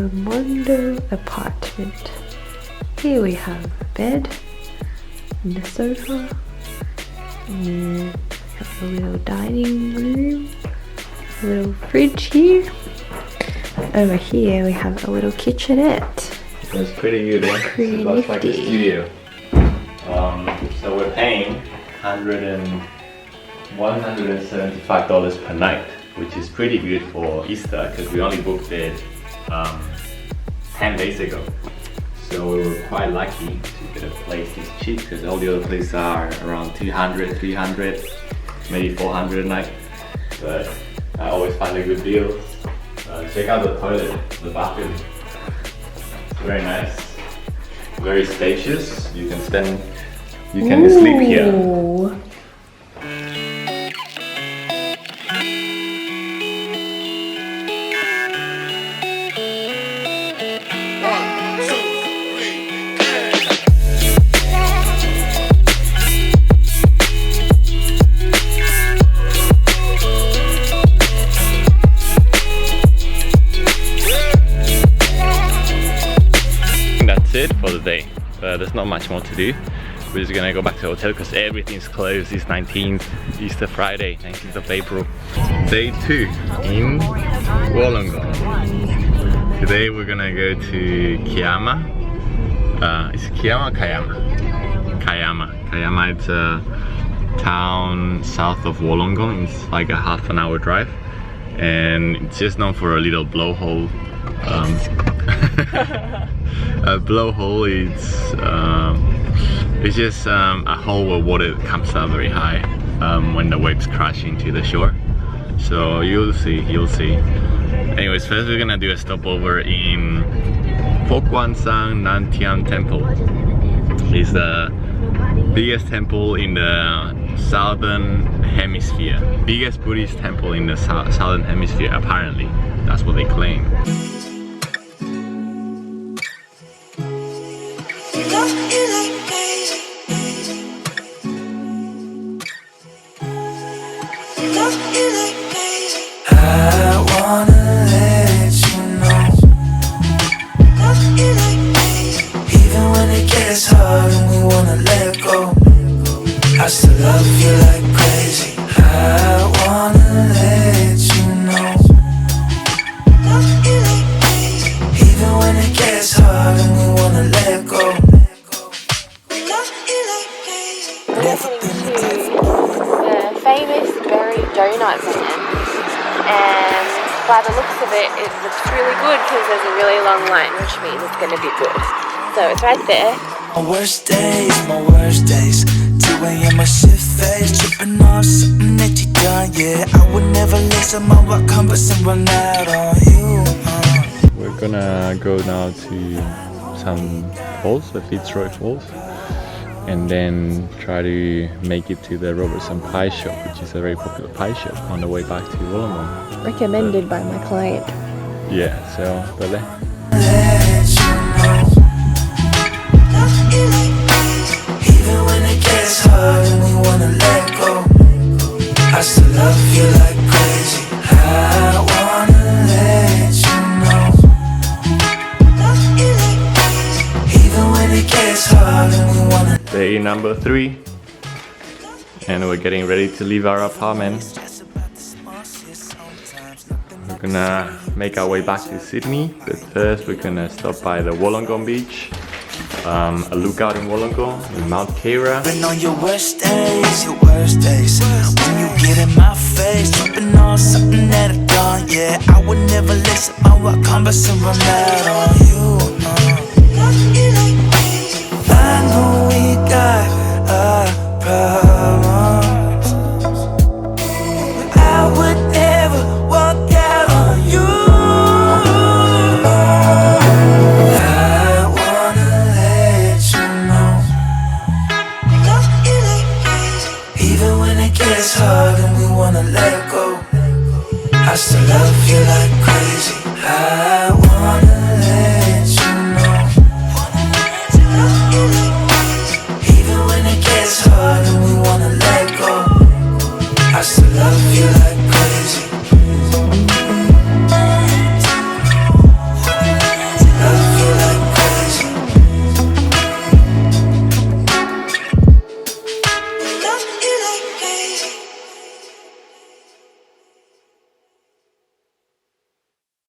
the Mondo apartment. Here we have a bed and a sofa, and have a little dining room, a little fridge here. Over here we have a little kitchenette. That's pretty good, eh? Pretty so that's like a nifty. studio. So we're paying $175 per night, which is pretty good for Easter because we only booked it 10 days ago. So we were quite lucky to get a place this cheap because all the other places are around 200, 300, maybe 400 a night. But I always find a good deal. Check out the toilet, the bathroom. It's very nice, very spacious. You can sleep here. That's it for the day. There's not much more to do. We're just gonna go back to the hotel because everything's closed. It's 19th, Easter Friday, 19th of April. Day 2 in Wollongong. Today we're gonna go to Kiama. Is it Kiama or Kiama? Kiama, it's a town south of Wollongong. It's like a half an hour drive. And it's just known for a little blowhole. A blowhole it's just a hole where water comes out very high when the waves crash into the shore. So you'll see. Anyways, first we're gonna do a stopover in Fokwansang Nantian Temple. It's the biggest temple in the southern hemisphere. Biggest Buddhist temple in the southern hemisphere, apparently. That's what they claim. I still love you like crazy. I wanna let you know. Even when it gets hard and we wanna let go. We're heading to the famous berry donut stand, and by the looks of it, it looks really good because there's a really long line, which means it's going to be good. So it's right there. My worst days 2 a.m. my shift face, tripping off something that you done. Yeah, I would never listen my rock compass and run out on you. We're gonna go now to some falls, the Fitzroy Falls, and then try to make it to the Robertson Pie Shop, which is a very popular pie shop on the way back to Wollongong. Recommended by my client. Yeah, so but Even when it gets hard and we wanna let go, I still love you like crazy. I wanna let you know. Even when it gets hard and we wanna. day number 3, and we're getting ready to leave our apartment. We're gonna make our way back to Sydney, but first we're gonna stop by the Wollongong beach. A lookout in Wollongong, in Mount Kara. Been on your worst days, when you get in my face, tripping on something that I've done. Yeah, I would never listen my rock compass and run out on you. I know we got a problem. I would never walk out on you. It's hard and we wanna let go. I still love you like crazy. I wanna